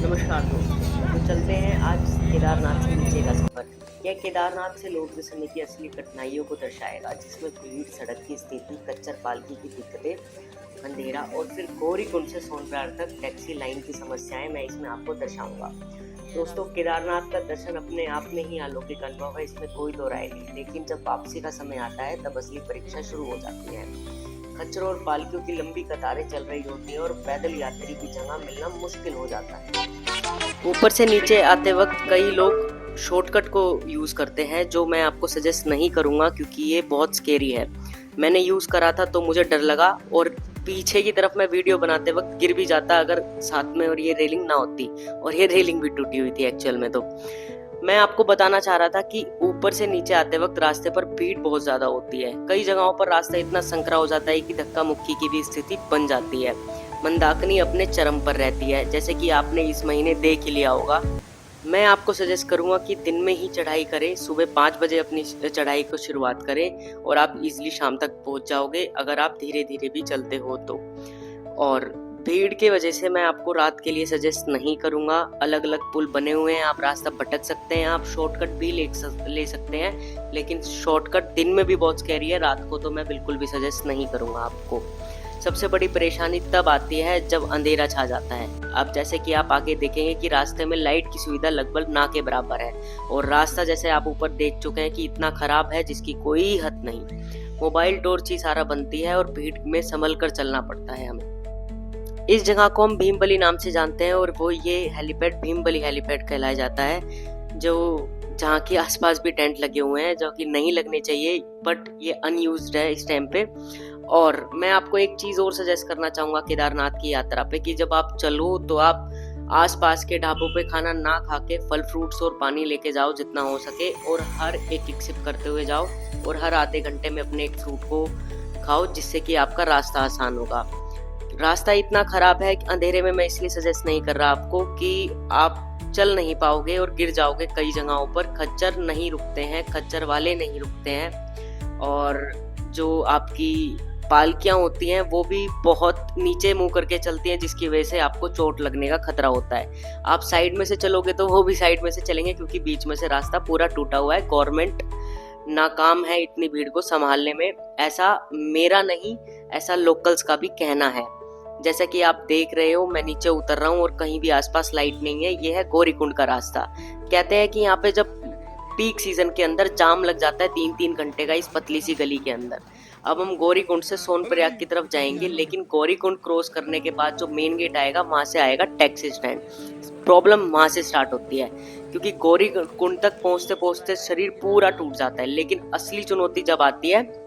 नमस्कार दोस्तों, तो चलते हैं आज केदारनाथ से नीचे का सफर। यह केदारनाथ से लौटते समय की असली कठिनाइयों को दर्शाएगा, जिसमें भीड़, सड़क की स्थिति, कच्चर पालकी की दिक्कतें, अंधेरा और फिर गौरीकुंड से सोनप्रयाग तक टैक्सी लाइन की समस्याएं मैं इसमें आपको दर्शाऊंगा। दोस्तों, केदारनाथ का दर्शन अपने आप में ही अलौकिक अनुभव है, इसमें कोई दो राय नहीं। लेकिन जब वापसी का समय आता है तब असली परीक्षा शुरू हो जाती है। खच्चरों और पालकियों की लंबी कतारें चल रही होती है और पैदल यात्री की जगह मिलना मुश्किल हो जाता है। ऊपर से नीचे आते वक्त कई लोग शॉर्टकट को यूज करते हैं, जो मैं आपको सजेस्ट नहीं करूंगा क्योंकि ये बहुत स्केरी है। मैंने यूज करा था तो मुझे डर लगा और पीछे की तरफ मैं वीडियो बनाते वक्त गिर भी जाता अगर साथ में और ये रेलिंग ना होती, और ये रेलिंग भी टूटी हुई थी एक्चुअल में। तो मैं आपको बताना चाह रहा था कि ऊपर से नीचे आते वक्त रास्ते पर भीड़ बहुत ज्यादा होती है। कई जगहों पर रास्ता इतना संकरा हो जाता है कि धक्का मुक्की की भी स्थिति बन जाती है। मंदाकिनी अपने चरम पर रहती है, जैसे कि आपने इस महीने देख ही लिया होगा। मैं आपको सजेस्ट करूंगा कि दिन में ही चढ़ाई करें, सुबह 5 बजे अपनी चढ़ाई को शुरुआत करें और आप इजीली शाम तक पहुंच जाओगे अगर आप धीरे धीरे भी चलते हो तो। और भीड़ के वजह से मैं आपको रात के लिए सजेस्ट नहीं करूंगा। अलग अलग पुल बने हुए हैं, आप रास्ता भटक सकते हैं, आप शॉर्टकट भी ले सकते हैं, लेकिन शॉर्टकट दिन में भी बहुत स्कैरी है, रात को तो मैं बिल्कुल भी सजेस्ट नहीं करूंगा आपको। सबसे बड़ी परेशानी तब आती है जब अंधेरा छा जाता है। अब जैसे कि आप आगे देखेंगे कि रास्ते में लाइट की सुविधा लगभग ना के बराबर है, और रास्ता जैसे आप ऊपर देख चुके हैं कि इतना खराब है जिसकी कोई हद नहीं। मोबाइल टॉर्च ही सारा बनती है और भीड़ में संभल कर चलना पड़ता है हमें। इस जगह को हम भीमबली नाम से जानते हैं और वो ये हेलीपैड भीमबली हेलीपैड कहलाया जाता है, जो जहाँ के आसपास भी टेंट लगे हुए हैं, जो कि नहीं लगने चाहिए, बट ये अनयूज्ड है इस टाइम पे। और मैं आपको एक चीज़ और सजेस्ट करना चाहूँगा केदारनाथ की यात्रा पे, कि जब आप चलो तो आप आसपास के ढाबों पे खाना ना खा के फल फ्रूट्स और पानी लेके जाओ जितना हो सके, और हर एक सिप करते हुए जाओ, और हर आधे घंटे में अपने एक फ्रूट को खाओ, जिससे कि आपका रास्ता आसान होगा। रास्ता इतना खराब है कि अंधेरे में मैं इसलिए सजेस्ट नहीं कर रहा आपको कि आप चल नहीं पाओगे और गिर जाओगे। कई जगहों पर खच्चर नहीं रुकते हैं, खच्चर वाले नहीं रुकते हैं, और जो आपकी पालकियां होती हैं वो भी बहुत नीचे मुंह करके चलती हैं, जिसकी वजह से आपको चोट लगने का खतरा होता है। आप साइड में से चलोगे तो वो भी साइड में से चलेंगे, क्योंकि बीच में से रास्ता पूरा टूटा हुआ है। गवर्नमेंट नाकाम है इतनी भीड़ को संभालने में, ऐसा मेरा नहीं, ऐसा लोकल्स का भी कहना है। जैसा कि आप देख रहे हो, मैं नीचे उतर रहा हूँ और कहीं भी आसपास लाइट नहीं है। ये है गौरीकुंड का रास्ता। कहते हैं कि यहाँ पे जब पीक सीजन के अंदर जाम लग जाता है 3-3 घंटे का इस पतली सी गली के अंदर। अब हम गौरीकुंड से सोनप्रयाग की तरफ जाएंगे, लेकिन गौरीकुंड क्रॉस करने के बाद जो मेन गेट आएगा वहां से आएगा टैक्सी स्टैंड। प्रॉब्लम वहां से स्टार्ट होती है, क्योंकि गौरीकुंड तक पहुंचते पहुंचते शरीर पूरा टूट जाता है। लेकिन असली चुनौती जब आती है,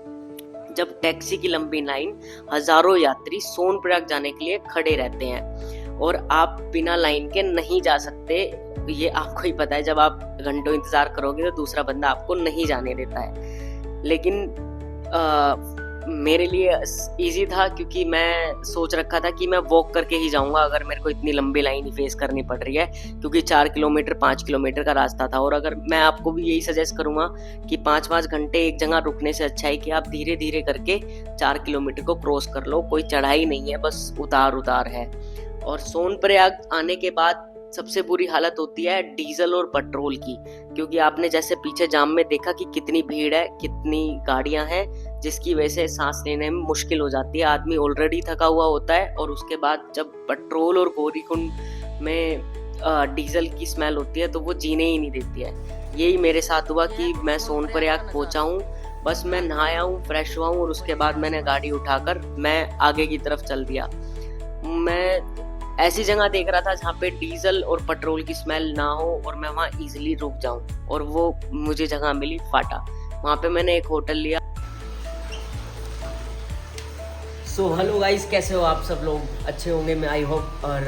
जब टैक्सी की लंबी लाइन, हजारों यात्री सोनप्रयाग जाने के लिए खड़े रहते हैं और आप बिना लाइन के नहीं जा सकते। ये आपको ही पता है, जब आप घंटों इंतजार करोगे तो दूसरा बंदा आपको नहीं जाने देता है। लेकिन मेरे लिए इजी था, क्योंकि मैं सोच रखा था कि मैं वॉक करके ही जाऊंगा अगर मेरे को इतनी लंबी लाइन ही फेस करनी पड़ रही है, क्योंकि 4 किलोमीटर 5 किलोमीटर का रास्ता था। और अगर मैं आपको भी यही सजेस्ट करूंगा कि 5-5 घंटे एक जगह रुकने से अच्छा है कि आप धीरे धीरे करके 4 किलोमीटर को क्रॉस कर लो। कोई चढ़ाई नहीं है, बस उतार उतार है। और सोनप्रयाग आने के बाद सबसे बुरी हालत होती है डीजल और पेट्रोल की, क्योंकि आपने जैसे पीछे जाम में देखा कि कितनी भीड़ है, कितनी गाड़ियां हैं, जिसकी वजह से सांस लेने में मुश्किल हो जाती है। आदमी ऑलरेडी थका हुआ होता है, और उसके बाद जब पेट्रोल और गौरीकुंड में डीजल की स्मेल होती है तो वो जीने ही नहीं देती है। यही मेरे साथ हुआ कि मैं सोनप्रयाग पहुंचा हूँ, बस मैं नहाया हूँ, फ्रेश हुआ हूँ, और उसके बाद मैंने गाड़ी उठाकर मैं आगे की तरफ चल दिया। मैं ऐसी जगह देख रहा था जहाँ पे डीजल और पेट्रोल की स्मेल ना हो और मैं वहाँ इजीली रुक जाऊं, और वो मुझे जगह मिली फाटा। वहाँ पे मैंने एक होटल लिया। सो हेलो गाइस, कैसे हो आप सब लोग? अच्छे होंगे मैं, आई होप। और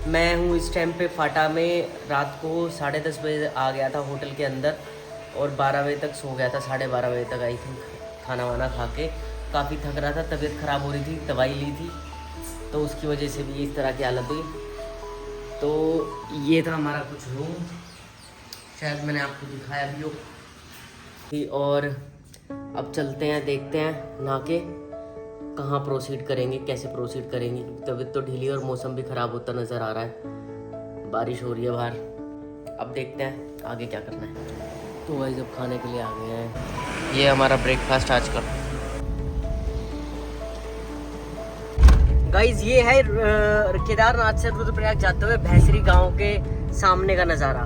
मैं हूँ इस टाइम पे फाटा में। रात को 10:30 बजे आ गया था होटल के अंदर, और 12 बजे तक सो गया था, 12:30 बजे तक आई थिंक, खाना वाना खा के। काफ़ी थक रहा था, तबीयत ख़राब हो रही थी, दवाई ली थी, तो उसकी वजह से भी इस तरह की हालत हुई। तो ये था हमारा कुछ रूम, शायद मैंने आपको दिखाया भी हो। और अब चलते हैं, देखते हैं नहा के कहाँ प्रोसीड करेंगे, कैसे प्रोसीड करेंगे, क्योंकि तबीयत तो ढीली और मौसम भी ख़राब होता नज़र आ रहा है। बारिश हो रही है बाहर। अब देखते हैं आगे क्या करना है। तो भाई जब खाने के लिए आ गए हैं, ये हमारा ब्रेकफास्ट आज का। गाइज ये है केदारनाथ से रुद्रप्रयाग जाते हुए भैंसरी गांव के सामने का नज़ारा,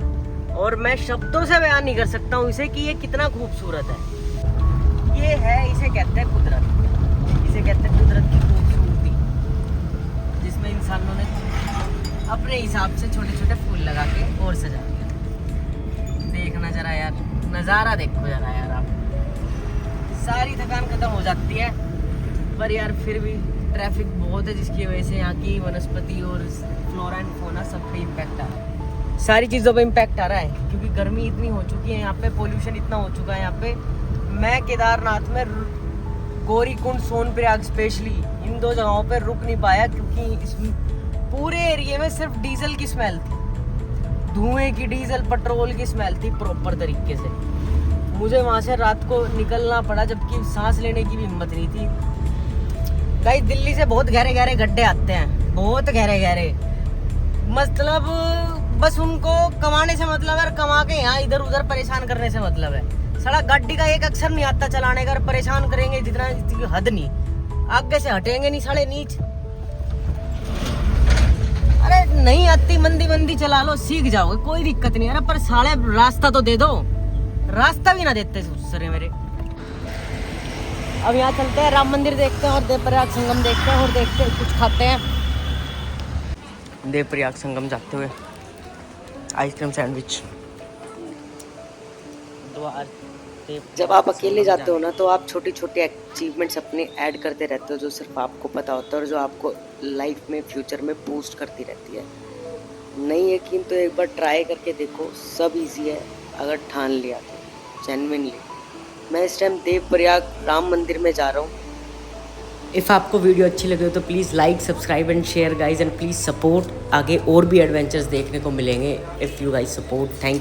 और मैं शब्दों से बयान नहीं कर सकता हूँ इसे कि ये कितना खूबसूरत है। ये है, इसे कहते हैं कुदरत, इसे कहते हैं कुदरत की खूबसूरती, जिसमें इंसानों ने अपने हिसाब से छोटे छोटे फूल लगा के और सजा दिया। देखना जरा यार, नज़ारा देखो जरा यार आप। सारी थकान खत्म हो जाती है, पर यार फिर भी ट्रैफिक बहुत है, जिसकी वजह से यहाँ की वनस्पति और फ्लोरा एंड फौना सब पे इम्पैक्ट आ रहा है। सारी चीज़ों पे इम्पैक्ट आ रहा है, क्योंकि गर्मी इतनी हो चुकी है यहाँ पे, पोल्यूशन इतना हो चुका है यहाँ पे। मैं केदारनाथ में गौरीकुंड, सोनप्रयाग स्पेशली इन 2 जगहों पे रुक नहीं पाया, क्योंकि इस पूरे एरिया में सिर्फ डीजल की स्मेल थी, धुएं की, डीजल पेट्रोल की स्मेल थी प्रॉपर तरीके से। मुझे वहाँ से रात को निकलना पड़ा, जबकि सांस लेने की भी हिम्मत नहीं थी। गाइस दिल्ली से बहुत गहरे गहरे गड्ढे आते हैं, बहुत गहरे गहरे, मतलब बस उनको कमाने से मतलब है, कमा के यहाँ इधर उधर परेशान करने से मतलब है। सड़क गाड़ी का एक अक्षर नहीं आता चलाने का, परेशान करेंगे जितना हद नहीं, आगे से हटेंगे नहीं साले नीच। अरे नहीं आती, मंदी मंदी चला लो, सीख जाओगे, कोई दिक्कत नहीं। अरे पर साले रास्ता तो दे दो, रास्ता भी ना देते सरे मेरे। अब यहाँ चलते हैं, राम मंदिर देखते हैं और देवप्रयाग संगम देखते हैं, और देखते हैं कुछ खाते हैं। देवप्रयाग संगम जाते हुए आइसक्रीम सैंडविच। जब आप अकेले जाते हो ना, तो आप छोटी छोटी अचीवमेंट्स अपने ऐड करते रहते हो, जो सिर्फ आपको पता होता है और जो आपको लाइफ में फ्यूचर में बूस्ट करती रहती है। नहीं यकीन तो एक बार ट्राई करके देखो, सब इजी है अगर ठान लिया तो, जेन्युइनली। मैं इस टाइम देवप्रयाग राम मंदिर में जा रहा हूँ। इफ़ आपको वीडियो अच्छी लगी हो तो please like, subscribe and share guys, and please support. आगे और भी एडवेंचर्स देखने को मिलेंगे if you guys support. Thank you.